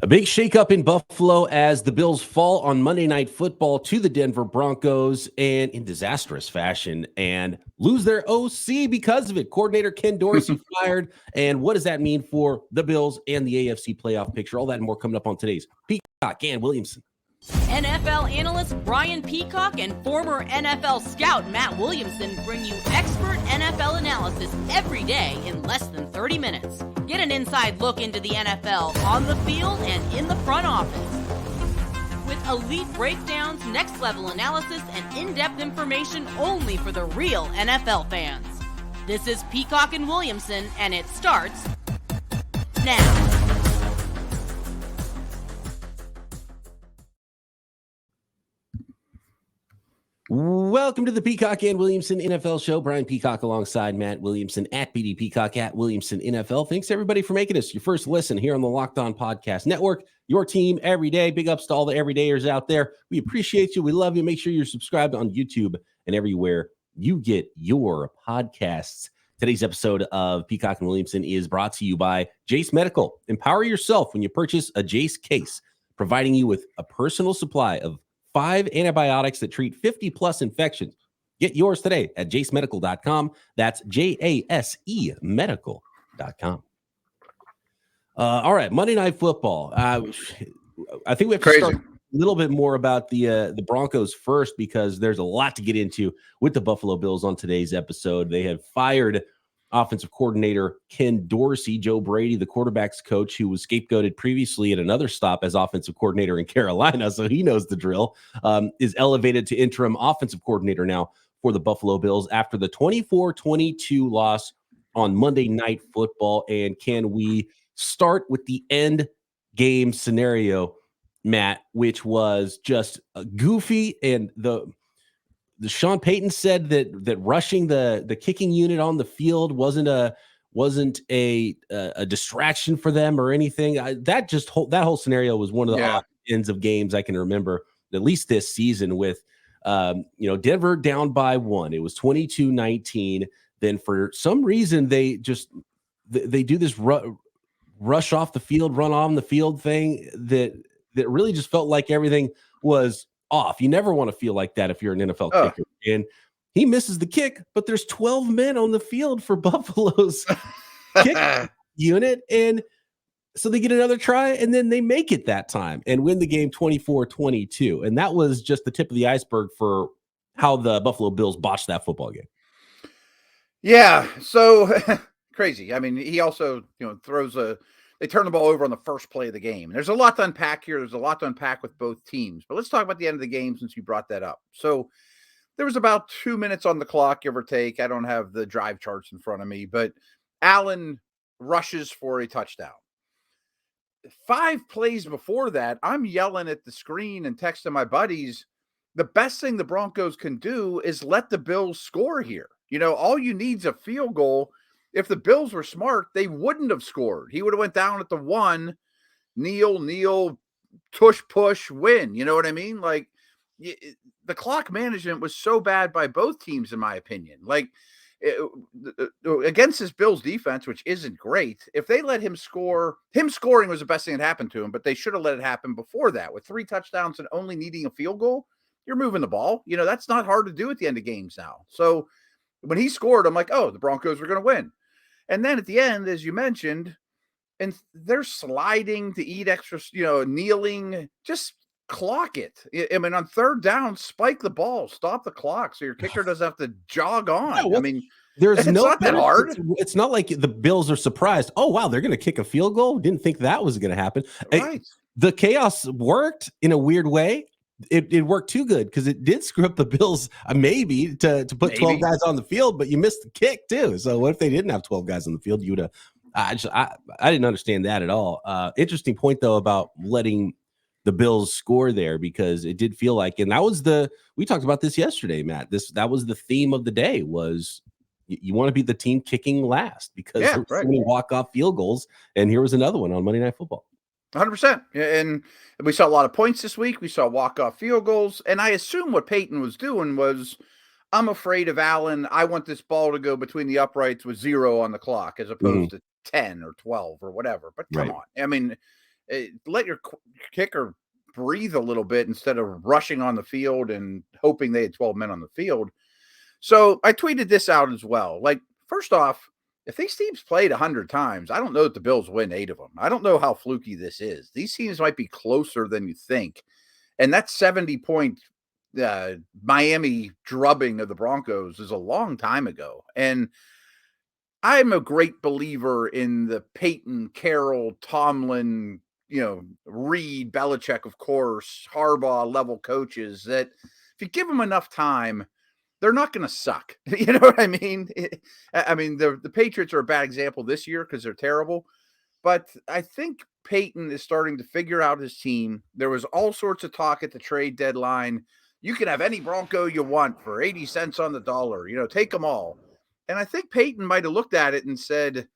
A big shakeup in Buffalo as the Bills fall on Monday Night Football to the Denver Broncos and in disastrous fashion and lose their OC because of it. Coordinator Ken Dorsey fired. And what does that mean for the Bills and the AFC playoff picture? All that and more coming up on today's Peacock and Williamson. NFL analyst Brian Peacock and former NFL scout Matt Williamson bring you expert NFL analysis every day in less than 30 minutes. Get an inside look into the NFL on the field and in the front office. With elite breakdowns, next-level analysis, and in-depth information only for the real NFL fans. This is Peacock and Williamson, and it starts now. Welcome to the Peacock and Williamson NFL Show. Brian Peacock alongside Matt Williamson at BD Peacock at Williamson NFL. Thanks everybody for making us your first listen here on the Locked On Podcast Network. Your team every day. Big ups to all the everydayers out there. We appreciate you. We love you. Make sure you're subscribed on YouTube and everywhere you get your podcasts. Today's episode of Peacock and Williamson is brought to you by Jace Medical. Empower yourself when you purchase a Jace case, providing you with a personal supply of 5 antibiotics that treat 50-plus infections. Get yours today at jasemedical.com. That's J-A-S-E medical.com. All right, Monday Night Football. I think we have to start a little bit more about the Broncos first because there's a lot to get into with the Buffalo Bills on today's episode. They have fired offensive coordinator Ken Dorsey. Joe Brady, the quarterback's coach, who was scapegoated previously at another stop as offensive coordinator in Carolina, so he knows the drill, is elevated to interim offensive coordinator now for the Buffalo Bills after the 24-22 loss on Monday Night Football. And can we start with the end game scenario, Matt, which was just goofy, and the Sean Payton said that rushing the kicking unit on the field wasn't a distraction for them or anything. That whole scenario was one of the odd ends of games I can remember, at least this season, with Denver down by 1. It was 22-19. Then for some reason they do this rush off the field, run on the field thing that really just felt like everything was off. You never want to feel like that if you're an NFL kicker. And he misses the kick, but there's 12 men on the field for Buffalo's kick unit. And so they get another try, and then they make it that time and win the game 24-22. And that was just the tip of the iceberg for how the Buffalo Bills botched that football game. Yeah, so crazy. I mean, he also, they turn the ball over on the first play of the game. There's a lot to unpack here. There's a lot to unpack with both teams. But let's talk about the end of the game since you brought that up. So there was about 2 minutes on the clock, give or take. I don't have the drive charts in front of me, but Allen rushes for a touchdown. 5 plays before that, I'm yelling at the screen and texting my buddies, the best thing the Broncos can do is let the Bills score here. All you need is a field goal. If the Bills were smart, they wouldn't have scored. He would have went down at the 1, kneel, tush, push, win. You know what I mean? Like, the clock management was so bad by both teams, in my opinion. Like, against this Bills defense, which isn't great, if they let him score, him scoring was the best thing that happened to him, but they should have let it happen before that. With 3 touchdowns and only needing a field goal, you're moving the ball. That's not hard to do at the end of games now. So when he scored, I'm like, oh, the Broncos are going to win. And then at the end, as you mentioned, and they're sliding to eat extra, kneeling, just clock it. I mean, on third down, spike the ball, stop the clock so your kicker doesn't have to jog on. Yeah, well, I mean, it's not that hard. It's not like the Bills are surprised. Oh, wow, they're going to kick a field goal. Didn't think that was going to happen. Right. The chaos worked in a weird way. It worked too good because it did screw up the Bills maybe to put 12 guys on the field, but you missed the kick too. So what if they didn't have 12 guys on the field? You'd have. I didn't understand that at all. Interesting point though about letting the Bills score there, because it did feel like, and that was we talked about this yesterday, Matt. That was the theme of the day was you want to be the team kicking last because there were so many walk-off field goals, and here was another one on Monday Night Football. 100%. And we saw a lot of points this week. We saw walk-off field goals. And I assume what Payton was doing was, I'm afraid of Allen. I want this ball to go between the uprights with 0 on the clock as opposed to 10 or 12 or whatever. But come on. I mean, Let your kicker breathe a little bit instead of rushing on the field and hoping they had 12 men on the field. So I tweeted this out as well. Like, first off, if these teams played 100 times, I don't know that the Bills win 8 of them. I don't know how fluky this is. These teams might be closer than you think. And that 70-point Miami drubbing of the Broncos is a long time ago. And I'm a great believer in the Payton, Carroll, Tomlin, Reed, Belichick, of course, Harbaugh level coaches that if you give them enough time, they're not going to suck. You know what I mean? The Patriots are a bad example this year because they're terrible. But I think Payton is starting to figure out his team. There was all sorts of talk at the trade deadline. You can have any Bronco you want for 80 cents on the dollar. Take them all. And I think Payton might have looked at it and said,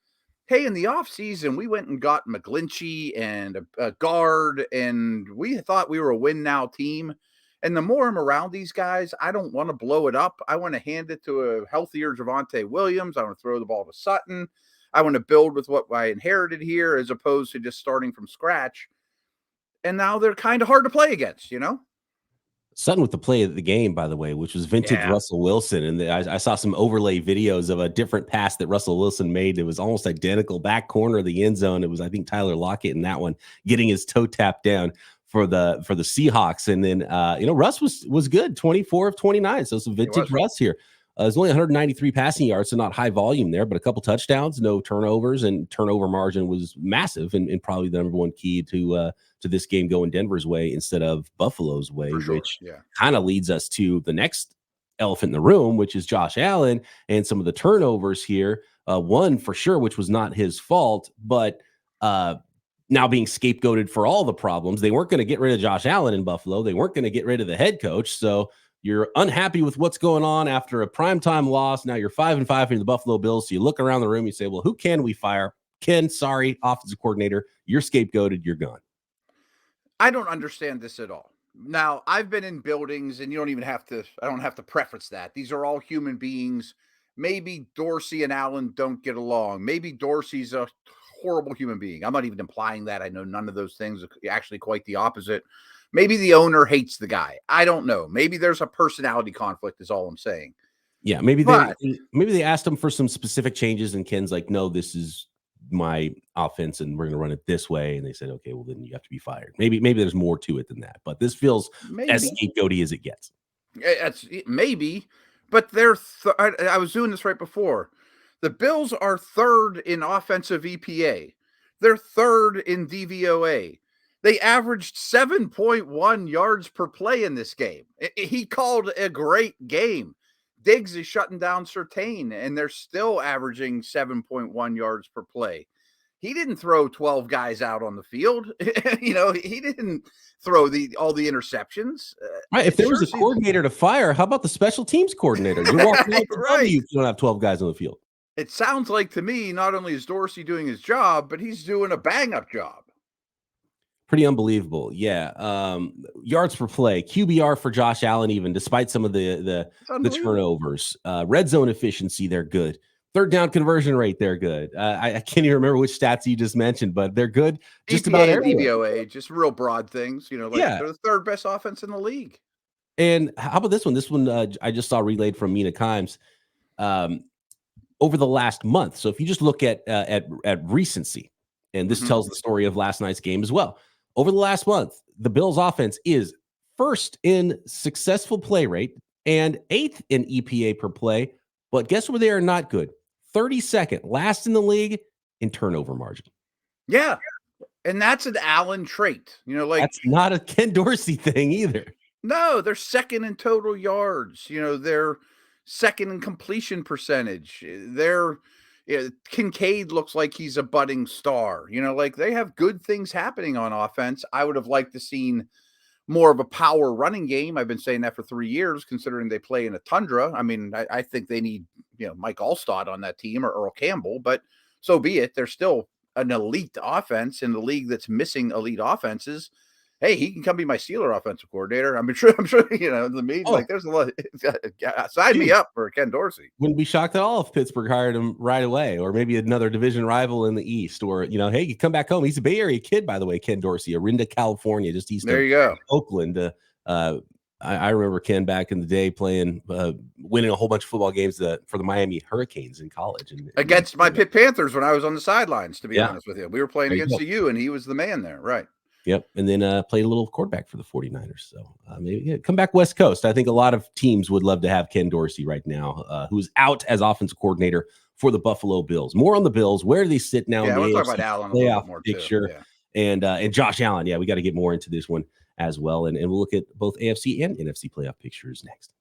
hey, in the offseason, we went and got McGlinchey and a guard, and we thought we were a win-now team. And the more I'm around these guys, I don't want to blow it up. I want to hand it to a healthier Javonte Williams. I want to throw the ball to Sutton. I want to build with what I inherited here as opposed to just starting from scratch. And now they're kind of hard to play against, Sutton with the play of the game, by the way, which was vintage Russell Wilson. And I saw some overlay videos of a different pass that Russell Wilson made. It was almost identical, back corner of the end zone. It was, I think, Tyler Lockett in that one, getting his toe tapped down for the Seahawks. And then, Russ was good, 24 of 29. So some vintage Russ here. There's only 193 passing yards, so not high volume there, but a couple touchdowns, no turnovers, and turnover margin was massive and probably the number one key to this game going Denver's way instead of Buffalo's way, which kind of leads us to the next elephant in the room, which is Josh Allen and some of the turnovers here. One for sure, which was not his fault, but now being scapegoated for all the problems. They weren't going to get rid of Josh Allen in Buffalo. They weren't going to get rid of the head coach. So you're unhappy with what's going on after a primetime loss. Now you're 5-5 for the Buffalo Bills. So you look around the room, you say, well, who can we fire? Ken, sorry, offensive coordinator, you're scapegoated. You're gone. I don't understand this at all. Now, I've been in buildings, and I don't have to preface that. These are all human beings. Maybe Dorsey and Allen don't get along. Maybe Dorsey's a horrible human being. I'm not even implying that. I know none of those things are actually quite the opposite. Maybe the owner hates the guy. I don't know. Maybe there's a personality conflict is all I'm saying. Yeah, maybe they asked him for some specific changes, and Ken's like, no, this is my offense, and we're going to run it this way. And they said, okay, well, then you have to be fired. Maybe there's more to it than that. But this feels as scapegoaty as it gets. Maybe, but I was doing this right before. The Bills are third in offensive EPA. They're third in DVOA. They averaged 7.1 yards per play in this game. He called a great game. Diggs is shutting down Surtain, and they're still averaging 7.1 yards per play. He didn't throw 12 guys out on the field. He didn't throw all the interceptions. Right. If there was a coordinator to fire, how about the special teams coordinator? You're walking out right. You don't have 12 guys on the field. It sounds like to me, not only is Dorsey doing his job, but he's doing a bang-up job. Pretty unbelievable. Yeah. Yards per play, QBR for Josh Allen, even despite some of the turnovers. Red zone efficiency, they're good. Third down conversion rate, they're good. I can't even remember which stats you just mentioned, but they're good. Just EPA, about everywhere. DVOA, just real broad things. They're the third best offense in the league. And how about this one? This one I just saw relayed from Mina Kimes over the last month. So if you just look at recency, and this tells the story of last night's game as well. Over the last month, the Bills offense is first in successful play rate and 8th in EPA per play. But guess where they are not good? 32nd, last in the league in turnover margin. Yeah. And that's an Allen trait. That's not a Ken Dorsey thing either. No, they're second in total yards. They're second in completion percentage. Kincaid looks like he's a budding star. They have good things happening on offense. I would have liked to seen more of a power running game. I've been saying that for 3 years, considering they play in a tundra. I mean, I think they need, Mike Allstott on that team or Earl Campbell, but so be it. They're still an elite offense in the league that's missing elite offenses. hey, he can come be my Steeler offensive coordinator. I'm sure, the meeting, like there's a lot. Sign me up for Ken Dorsey. Wouldn't be shocked at all if Pittsburgh hired him right away, or maybe another division rival in the East, or, hey, you come back home. He's a Bay Area kid, by the way, Ken Dorsey, Orinda, California, just east there you go. Oakland. I remember Ken back in the day playing, winning a whole bunch of football games for the Miami Hurricanes in college. Against my Pitt Panthers when I was on the sidelines, to be honest with you. We were playing against you, and he was the man there, right? Yep. And then played a little quarterback for the 49ers. So maybe come back West Coast. I think a lot of teams would love to have Ken Dorsey right now, who's out as offensive coordinator for the Buffalo Bills. More on the Bills. Where do they sit now in the we'll AFC talk about Allen a little bit more picture? And Josh Allen. Yeah, we got to get more into this one as well. And we'll look at both AFC and NFC playoff pictures next.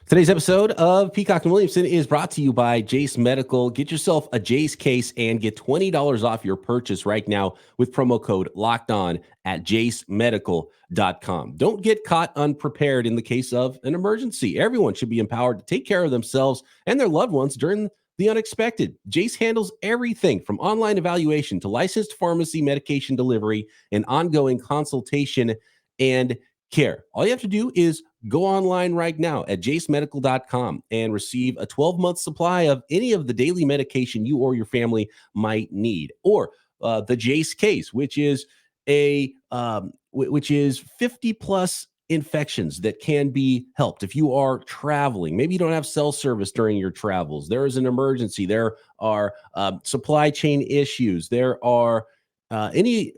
Today's episode of Peacock and Williamson is brought to you by Jace Medical. Get yourself a Jace case and get $20 off your purchase right now with promo code LOCKEDON at jacemedical.com. Don't get caught unprepared in the case of an emergency. Everyone should be empowered to take care of themselves and their loved ones during the unexpected. Jace handles everything from online evaluation to licensed pharmacy medication delivery and ongoing consultation and care. All you have to do is go online right now at jacemedical.com and receive a 12-month supply of any of the daily medication you or your family might need, or the Jace case, which is 50 plus infections that can be helped if you are traveling. Maybe you don't have cell service during your travels. There is an emergency. There are supply chain issues. There are any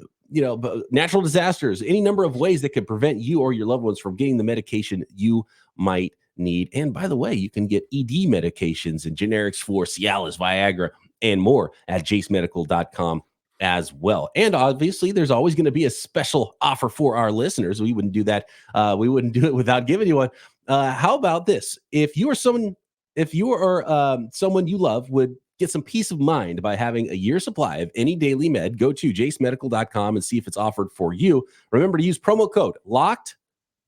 natural disasters, any number of ways that could prevent you or your loved ones from getting the medication you might need. And by the way, you can get ED medications and generics for Cialis, Viagra, and more at jacemedical.com as well. And obviously, there's always going to be a special offer for our listeners. We wouldn't do that. We wouldn't do it without giving you one. How about this? If you are someone you love would get some peace of mind by having a year supply of any daily med, go to jacemedical.com and see if it's offered for you. Remember to use promo code LOCKED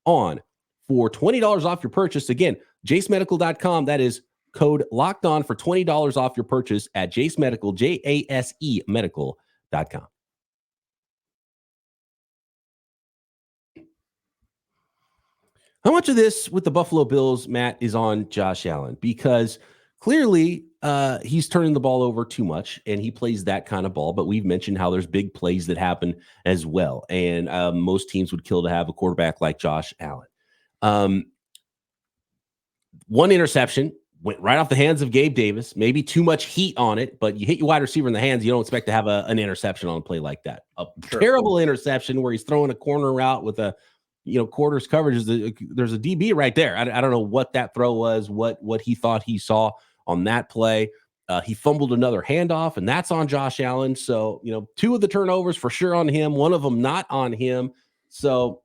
ON for $20 off your purchase. Again, jacemedical.com. That is code LOCKED ON for $20 off your purchase at Jace Medical, JASE medical.com. How much of this with the Buffalo Bills, Matt, is on Josh Allen? Because clearly, he's turning the ball over too much, and he plays that kind of ball. But we've mentioned how there's big plays that happen as well. And most teams would kill to have a quarterback like Josh Allen. One interception went right off the hands of Gabe Davis. Maybe too much heat on it, but you hit your wide receiver in the hands, you don't expect to have an interception on a play like that. Terrible interception where he's throwing a corner route with a quarters coverage. There's a DB right there. I don't know what that throw was, what he thought he saw on that play. He fumbled another handoff, and that's on Josh Allen. So, two of the turnovers for sure on him, one of them not on him. So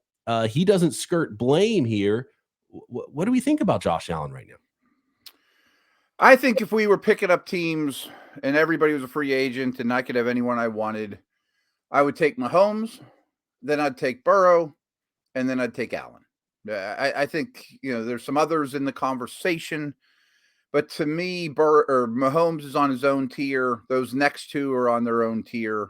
he doesn't skirt blame here. What do we think about Josh Allen right now? I think if we were picking up teams and everybody was a free agent and I could have anyone I wanted, I would take Mahomes, then I'd take Burrow, and then I'd take Allen. I think, there's some others in the conversation, but to me, Mahomes is on his own tier. Those next two are on their own tier.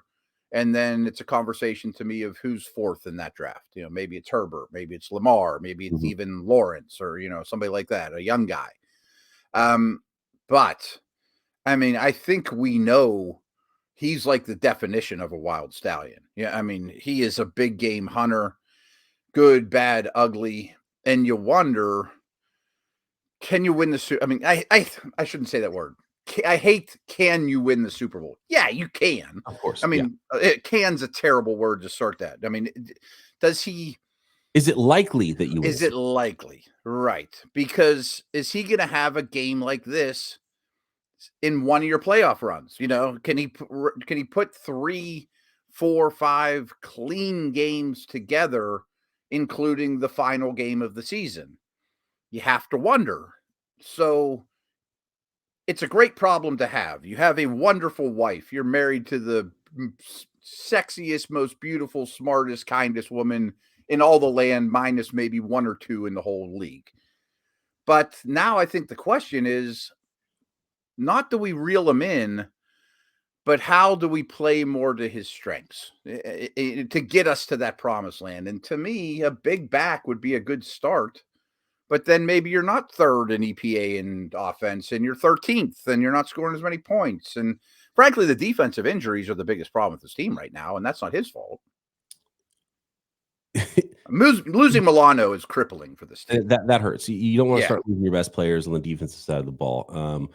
And then it's a conversation to me of who's fourth in that draft. Maybe it's Herbert, maybe it's Lamar, maybe it's even Lawrence or, somebody like that, a young guy. But I mean, I think we know he's like the definition of a wild stallion. Yeah. I mean, he is a big game hunter, good, bad, ugly. And you wonder, can you win the Super? I mean, I shouldn't say that word. I hate, can you win the Super Bowl? Yeah, you can. Of course. I mean, can's a terrible word to start that. I mean, does he? Is it likely that you will? Is it likely? Right. Because is he going to have a game like this in one of your playoff runs? Can he put 3, 4, 5 clean games together, including the final game of the season? You have to wonder. So it's a great problem to have. You have a wonderful wife. You're married to the sexiest, most beautiful, smartest, kindest woman in all the land, minus maybe 1 or 2 in the whole league. But now I think the question is not, do we reel him in, But how do we play more to his strengths to get us to that promised land? And to me, a big back would be a good start. But then maybe you're not third in EPA and offense, and you're 13th, and you're not scoring as many points. And frankly, the defensive injuries are the biggest problem with this team right now, and that's not his fault. Losing Milano is crippling for this team. That hurts. You don't want to start losing your best players on the defensive side of the ball.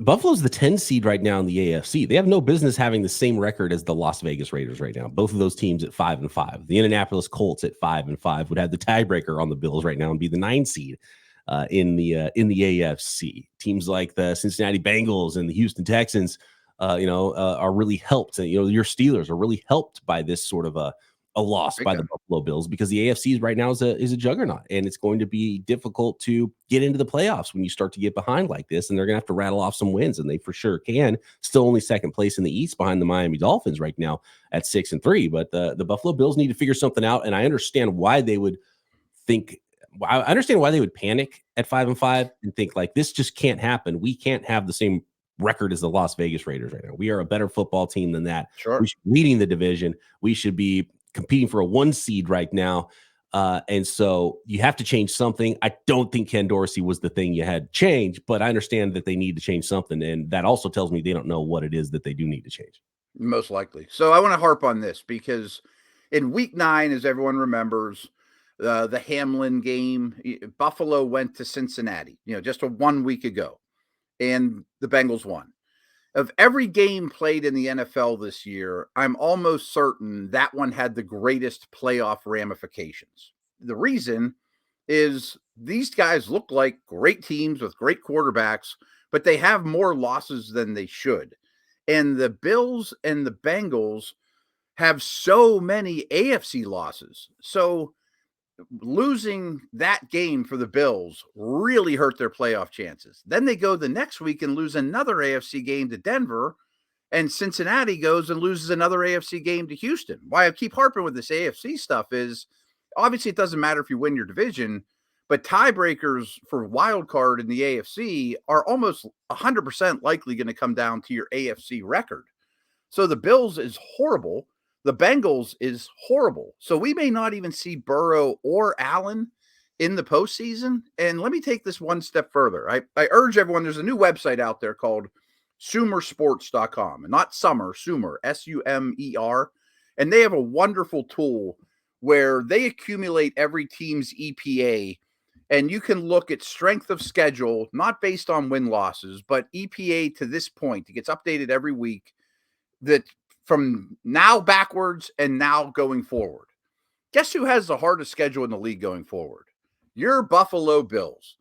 Buffalo's the 10 seed right now in the AFC. They have no business having the same record as the Las Vegas Raiders right now. Both of those teams at 5-5. The Indianapolis Colts at 5-5 would have the tiebreaker on the Bills right now and be the 9 seed in the AFC. Teams like the Cincinnati Bengals and the Houston Texans, are really helped. Your Steelers are really helped by this sort of a loss by the Buffalo Bills, because the AFC right now is a juggernaut, and it's going to be difficult to get into the playoffs when you start to get behind like this, and they're going to have to rattle off some wins, and they for sure can. Still only second place in the East behind the Miami Dolphins right now at 6-3, but the Buffalo Bills need to figure something out, and I understand why they would panic at 5-5 and think like, this just can't happen. We can't have the same record as the Las Vegas Raiders right now. We are a better football team than that. Sure. We should be leading the division. We should be competing for a 1 seed right now. And so you have to change something. I don't think Ken Dorsey was the thing you had to change, but I understand that they need to change something. And that also tells me they don't know what it is that they do need to change. Most likely. So I want to harp on this because in week 9, as everyone remembers, the Hamlin game, Buffalo went to Cincinnati, just 1 week ago, and the Bengals won. Of every game played in the NFL this year, I'm almost certain that one had the greatest playoff ramifications. The reason is these guys look like great teams with great quarterbacks, but they have more losses than they should. And the Bills and the Bengals have so many AFC losses. So losing that game for the Bills really hurt their playoff chances. Then they go the next week and lose another AFC game to Denver, and Cincinnati goes and loses another AFC game to Houston. Why I keep harping with this AFC stuff is obviously it doesn't matter if you win your division, but tiebreakers for wild card in the AFC are almost 100% likely going to come down to your AFC record. So the Bills is horrible. The Bengals is horrible. So we may not even see Burrow or Allen in the postseason. And let me take this one step further. I urge everyone, there's a new website out there called Sumersports.com, and not Summer, Sumer, Sumer. And they have a wonderful tool where they accumulate every team's EPA, and you can look at strength of schedule, not based on win-losses, but EPA to this point. It gets updated every week, that from now backwards and now going forward. Guess who has the hardest schedule in the league going forward? Your Buffalo Bills.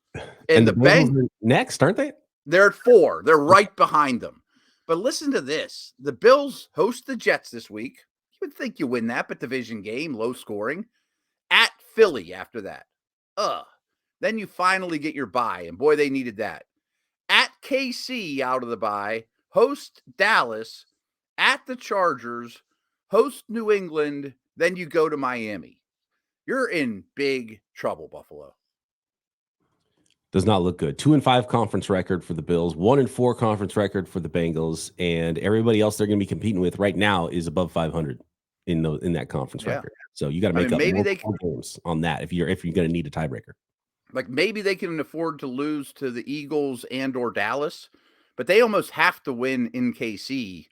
And the Bengals are next, aren't they? They're at 4. They're right behind them. But listen to this. The Bills host the Jets this week. You would think you win that, but division game, low scoring. At Philly after that. Then you finally get your bye, and boy, they needed that. At KC out of the bye, host Dallas, at the Chargers, host New England, then you go to Miami. You're in big trouble, Buffalo. Does not look good. 2-5 conference record for the Bills, 1-4 conference record for the Bengals, and everybody else they're going to be competing with right now is above 500 in that conference record. So you got to make up more games on that if you're going to need a tiebreaker. Like maybe they can afford to lose to the Eagles and or Dallas, but they almost have to win in KC.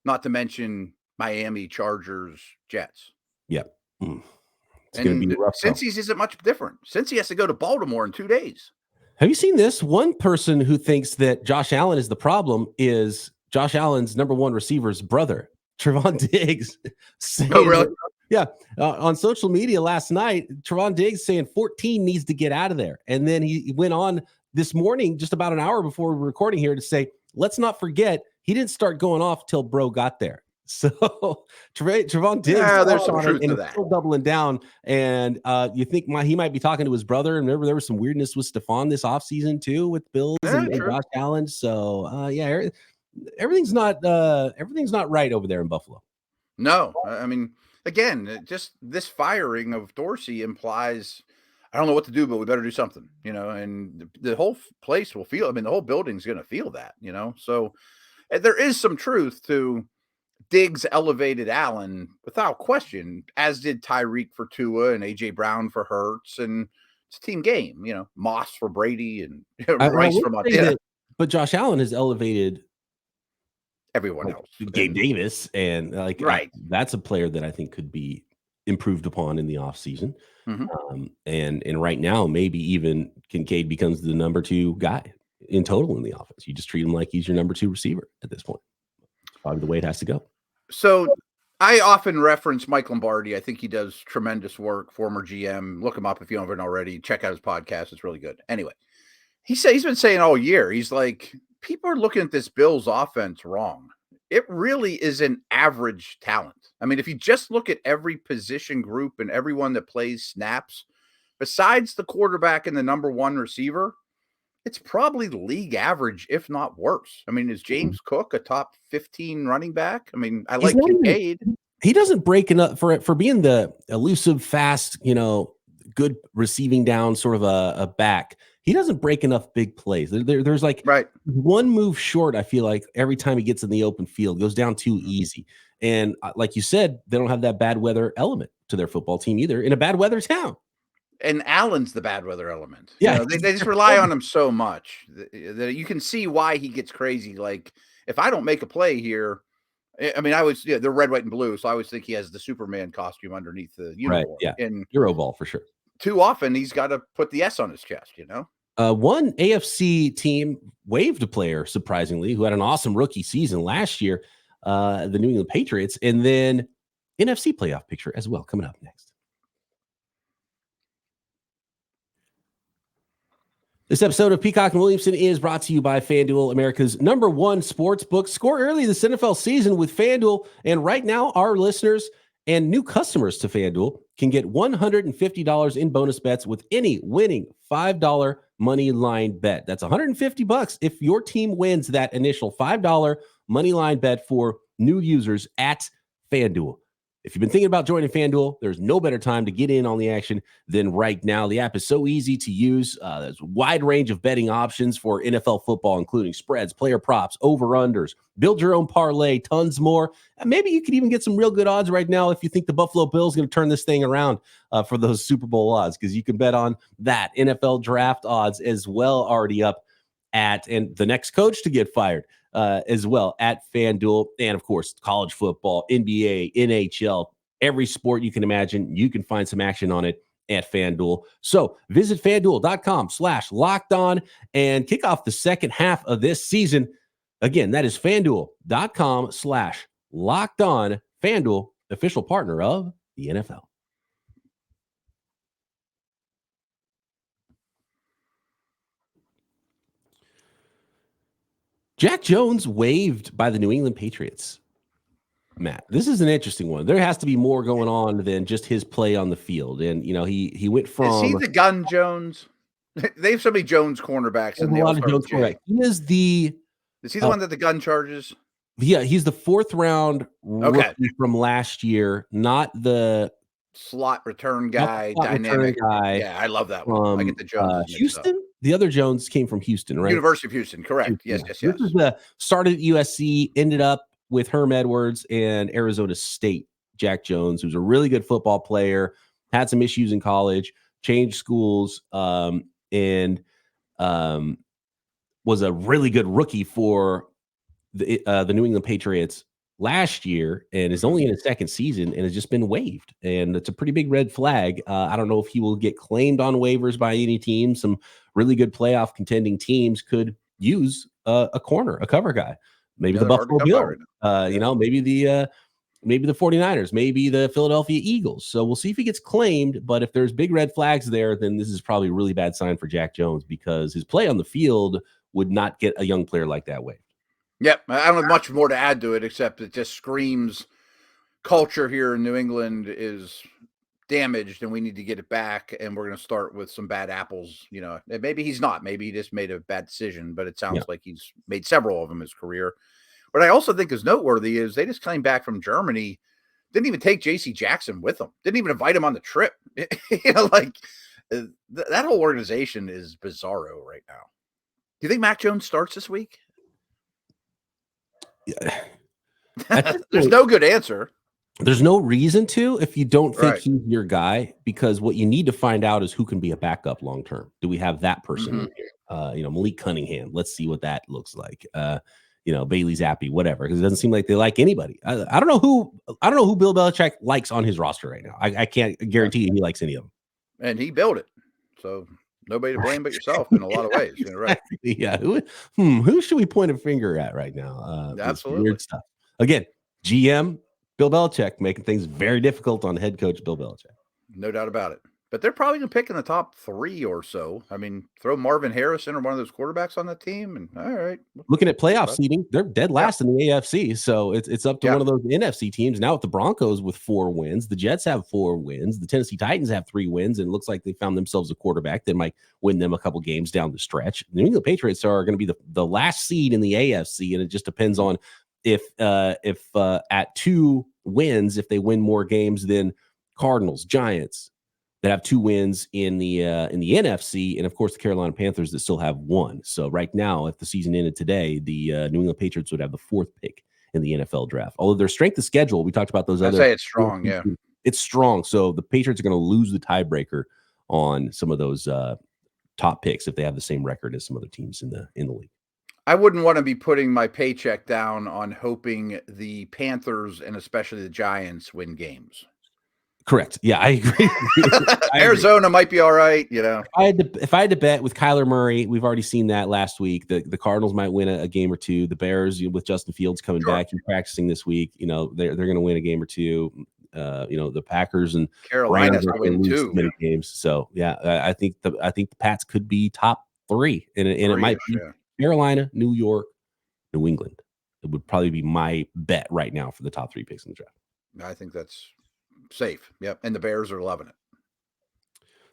Not to mention Miami, Chargers, Jets. Yep. It's going to be rough. Cincy's isn't much different. Cincy has to go to Baltimore in 2 days. Have you seen this? One person who thinks that Josh Allen is the problem is Josh Allen's number 1 receiver's brother, Trevon Diggs. Oh, really? Yeah. On social media last night, Trevon Diggs saying 14 needs to get out of there. And then he went on this morning, just about an hour before we were recording here, to say, let's not forget, he didn't start going off till bro got there. So Trevon Diggs, there's some truth to that. Still doubling down. And you think he might be talking to his brother. And remember, there was some weirdness with Stephon this offseason too, with Bills and Josh Allen. So everything's not right over there in Buffalo. No, I mean, again, just this firing of Dorsey implies, I don't know what to do, but we better do something, and the whole place will feel, the whole building's going to feel that, so there is some truth to Diggs elevated Allen without question, as did Tyreek for Tua and A.J. Brown for Hurts, and it's a team game. Moss for Brady and Rice for Montana. But Josh Allen has elevated everyone else. Gabe Davis, and right. That's a player that I think could be improved upon in the offseason. And right now, maybe even Kincaid becomes the number 2 guy in total in the offense. You just treat him like he's your number 2 receiver at this point. Probably the way it has to go. So I often reference Mike Lombardi. I think he does tremendous work, former GM. Look him up if you haven't already. Check out his podcast. It's really good. Anyway, he's been saying all year, he's like, people are looking at this Bills offense wrong. It really is an average talent. I mean, if you just look at every position group and everyone that plays snaps, besides the quarterback and the number 1 receiver, it's probably league average, if not worse. I mean, is James Cook a top 15 running back? I mean, I like Kincaid. He doesn't break enough for being the elusive, fast, good receiving down sort of a back. He doesn't break enough big plays. There's like one move short, I feel like, every time he gets in the open field, goes down too easy. And like you said, they don't have that bad weather element to their football team either in a bad weather town. And Allen's the bad weather element. Yeah. They just rely on him so much that you can see why he gets crazy. Like, if I don't make a play here, I mean, they're red, white, and blue, so I always think he has the Superman costume underneath the uniform. Right, yeah. And Euroball for sure. Too often he's got to put the S on his chest, One AFC team waived a player, surprisingly, who had an awesome rookie season last year, the New England Patriots, and then NFC playoff picture as well coming up next. This episode of Peacock and Williamson is brought to you by FanDuel, America's number 1 sports book. Score early this NFL season with FanDuel. And right now, our listeners and new customers to FanDuel can get $150 in bonus bets with any winning $5 money line bet. That's $150 if your team wins that initial $5 money line bet for new users at FanDuel. If you've been thinking about joining FanDuel, there's no better time to get in on the action than right now. The app is so easy to use. There's a wide range of betting options for NFL football, including spreads, player props, over-unders, build your own parlay, tons more. And maybe you could even get some real good odds right now if you think the Buffalo Bills are going to turn this thing around for those Super Bowl odds, because you can bet on that. NFL draft odds as well already up and the next coach to get fired as well at FanDuel. And of course, college football, NBA, NHL, every sport you can imagine, you can find some action on it at FanDuel. So visit FanDuel.com/lockedon and kick off the second half of this season. Again, that is FanDuel.com/lockedon. FanDuel, official partner of the NFL. Jack Jones waived by the New England Patriots. Matt, this is an interesting one. There has to be more going on than just his play on the field. And, he went from... Is he the gun Jones? They have so many Jones cornerbacks. In a lot of Jones cornerbacks. Is he the one that the gun charges? Yeah, he's the 4th round rookie from last year, not the... slot return guy, dynamic guy. Yeah, I love that one. I get the Jones. Houston? The other Jones came from Houston, right? University of Houston, correct. Yes. This is started at USC, ended up with Herm Edwards and Arizona State. Jack Jones, who's a really good football player, had some issues in college, changed schools, and was a really good rookie for the New England Patriots last year, and is only in his 2nd season and has just been waived. And it's a pretty big red flag. I don't know if he will get claimed on waivers by any team. Some really good playoff contending teams could use a corner, a cover guy. Maybe the Buffalo Bills, maybe the 49ers, maybe the Philadelphia Eagles. So we'll see if he gets claimed. But if there's big red flags there, then this is probably a really bad sign for Jack Jones, because his play on the field would not get a young player like that waived. Yep. I don't have much more to add to it, except it just screams culture here in New England is damaged and we need to get it back. And we're going to start with some bad apples. Maybe he's not. Maybe he just made a bad decision, but it sounds like he's made several of them in his career. What I also think is noteworthy is they just came back from Germany, didn't even take J.C. Jackson with them, didn't even invite him on the trip. That whole organization is bizarro right now. Do you think Mac Jones starts this week? There's no good answer. There's no reason to if you don't think Right. he's your guy, because what you need to find out is who can be a backup long term. Do we have that person in here? Malik Cunningham. Let's see what that looks like. Bailey Zappi, whatever, because it doesn't seem like they like anybody. I don't know who Bill Belichick likes on his roster right now. I can't guarantee he likes any of them. And he built it. So nobody to blame but yourself in a lot of ways. Right. Yeah. Who should we point a finger at right now? Absolutely. Weird stuff. Again, GM Bill Belichick making things very difficult on head coach Bill Belichick. No doubt about it. But they're probably going to pick in the top 3 or so. I mean, throw Marvin Harrison or one of those quarterbacks on the team, and all right. Looking at playoff seeding, they're dead last in the AFC, so it's up to one of those NFC teams. Now with the Broncos with 4 wins, the Jets have 4 wins, the Tennessee Titans have 3 wins, and it looks like they found themselves a quarterback that might win them a couple games down the stretch. The New England Patriots are going to be the last seed in the AFC, and it just depends on if at 2 wins, if they win more games than Cardinals, Giants that have 2 wins in the NFC, and of course the Carolina Panthers that still have 1. So right now, if the season ended today, the New England Patriots would have the 4th pick in the NFL draft. Although their strength of schedule, we talked about those other. I say it's strong, yeah. It's strong. So the Patriots are going to lose the tiebreaker on some of those top picks if they have the same record as some other teams in the league. I wouldn't want to be putting my paycheck down on hoping the Panthers and especially the Giants win games. Correct. Yeah, I agree. Arizona might be all right, If I had to bet with Kyler Murray, we've already seen that last week. The Cardinals might win a game or 2. The Bears, with Justin Fields coming back and practicing this week, they're going to win a game or 2. The Packers and Carolina's going to win 2 many games. So yeah, I think the Pats could be top 3, and it might be Carolina, New York, New England. It would probably be my bet right now for the top 3 picks in the draft. I think that's safe. Yep. And the Bears are loving it.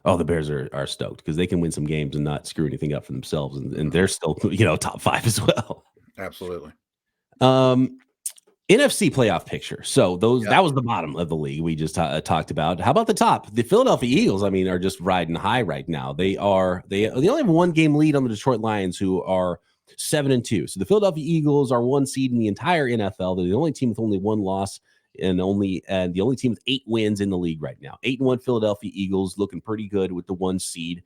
Oh, the Bears are stoked because they can win some games and not screw anything up for themselves. And they're still, top 5 as well. Absolutely. NFC playoff picture. So that was the bottom of the league we just talked about. How about the top? The Philadelphia Eagles, are just riding high right now. They only have 1 game lead on the Detroit Lions, who are 7-2. So the Philadelphia Eagles are 1 seed in the entire NFL. They're the only team with only 1 loss. And the only team with 8 wins in the league right now. 8-1 Philadelphia Eagles looking pretty good with the 1 seed.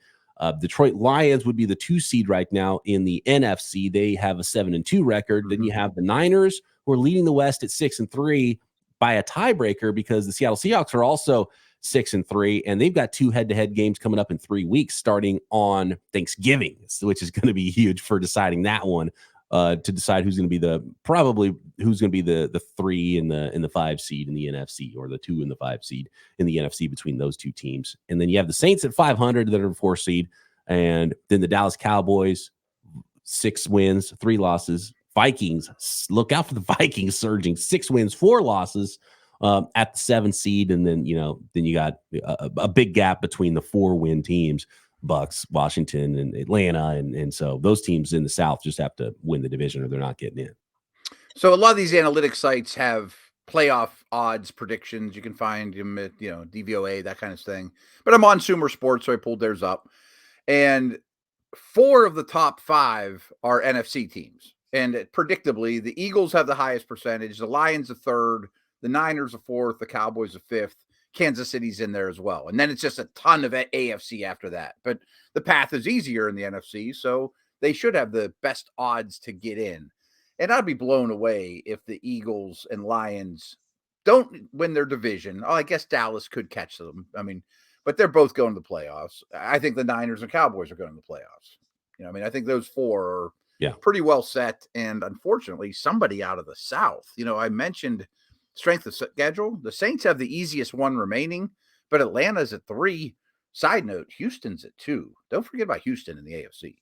Detroit Lions would be the 2 seed right now in the NFC. They have a 7-2 record. Then you have the Niners, who are leading the West at 6-3 by a tiebreaker because the Seattle Seahawks are also 6-3, and they've got 2 head-to-head games coming up in 3 weeks, starting on Thanksgiving, which is going to be huge for deciding that one. To decide who's going to be the 3 and the 5 seed in the NFC, or the 2 and the 5 seed in the NFC between those 2 teams. And then you have the Saints at 500 that are 4 seed, and then the Dallas Cowboys, 6 wins, 3 losses. Vikings, look out for the Vikings surging, 6 wins, 4 losses at the 7 seed, and then you got a big gap between the 4-win teams. Bucks, Washington, and Atlanta, and so those teams in the South just have to win the division or they're not getting in. So a lot of these analytics sites have playoff odds predictions. You can find them at DVOA, that kind of thing. But I'm on Sumer Sports, so I pulled theirs up, and 4 of the top 5 are NFC teams, and predictably, the Eagles have the highest percentage, the Lions a 3rd, the Niners a 4th, the Cowboys a 5th. Kansas City's in there as well. And then it's just a ton of AFC after that. But the path is easier in the NFC, so they should have the best odds to get in. And I'd be blown away if the Eagles and Lions don't win their division. Oh, I guess Dallas could catch them. But they're both going to the playoffs. I think the Niners and Cowboys are going to the playoffs. I think those 4 are pretty well set. And unfortunately, somebody out of the South. I mentioned strength of schedule. The Saints have the easiest one remaining, but Atlanta's at 3. Side note, Houston's at 2. Don't forget about Houston in the AFC.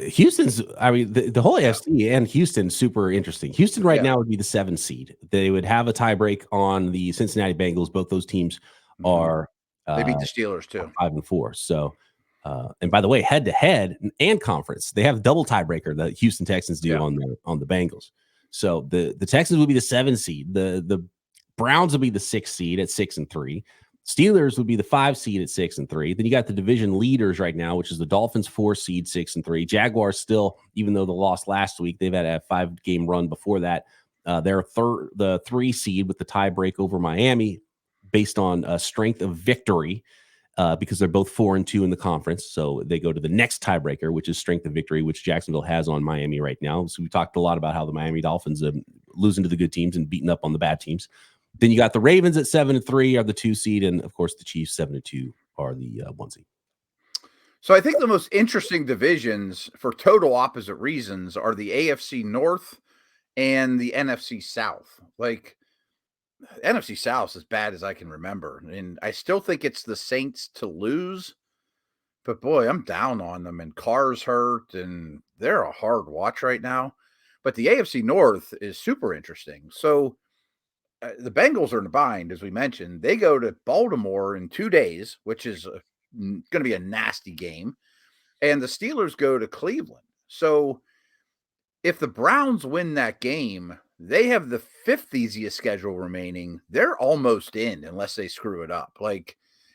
Houston's, the whole AFC and Houston, super interesting. Houston right now would be the 7 seed. They would have a tiebreak on the Cincinnati Bengals. Both those teams are they beat the Steelers too, 5-4. So, and by the way, head to head and conference, they have double tiebreaker that Houston Texans do on the Bengals. So the Texans would be the 7 seed. The Browns would be the 6 seed at 6-3. Steelers would be the 5 seed at 6-3. Then you got the division leaders right now, which is the Dolphins 4 seed, 6-3. Jaguars still, even though they lost last week, they've had a 5-game run before that. They're the 3 seed with the tie break over Miami based on strength of victory because they're both 4-2 in the conference. So they go to the next tiebreaker, which is strength of victory, which Jacksonville has on Miami right now. So we talked a lot about how the Miami Dolphins are losing to the good teams and beating up on the bad teams. Then you got the Ravens at 7-3 are the 2 seed, and of course the Chiefs 7-2 are the 1 seed. So I think the most interesting divisions for total opposite reasons are the AFC North and the NFC South. Like NFC South is as bad as I can remember, and I still think it's the Saints to lose. But boy, I'm down on them, and Carr's hurt, and they're a hard watch right now. But the AFC North is super interesting. So the Bengals are in a bind, as we mentioned. They go to Baltimore in 2 days, which is going to be a nasty game. And the Steelers go to Cleveland. So if the Browns win that game, they have the 5th easiest schedule remaining. They're almost in unless they screw it up.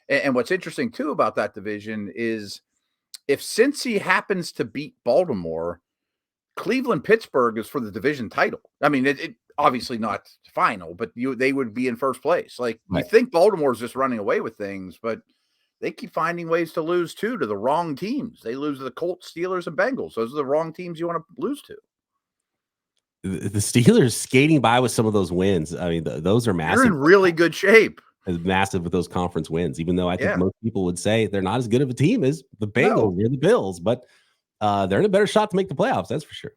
And what's interesting, too, about that division is if Cincy happens to beat Baltimore, Cleveland-Pittsburgh is for the division title. I mean, it obviously not final, but they would be in first place. Like, right. You think Baltimore's just running away with things, but they keep finding ways to lose too to the wrong teams. They lose to the Colts, Steelers, and Bengals. Those are the wrong teams you want to lose to. The Steelers skating by with some of those wins. I mean, those are massive. They're in really good shape. Massive with those conference wins, even though I think most people would say they're not as good of a team as the Bengals or the Bills, but they're in a better shot to make the playoffs. That's for sure.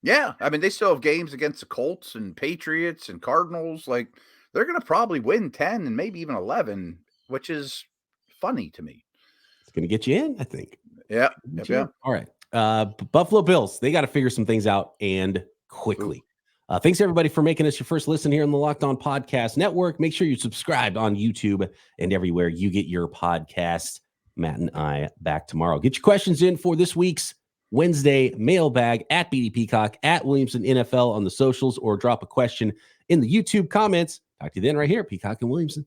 Yeah, I mean, they still have games against the Colts and Patriots and Cardinals. Like, they're going to probably win 10 and maybe even 11, which is funny to me. It's going to get you in, I think. Yeah. All right. Buffalo Bills, they got to figure some things out and quickly. Thanks, everybody, for making us your first listen here on the Locked On Podcast Network. Make sure you're subscribed on YouTube and everywhere you get your podcast. Matt and I back tomorrow. Get your questions in for this week's Wednesday mailbag at BD Peacock, at Williamson NFL on the socials, or drop a question in the YouTube comments. Talk to you then right here, Peacock and Williamson.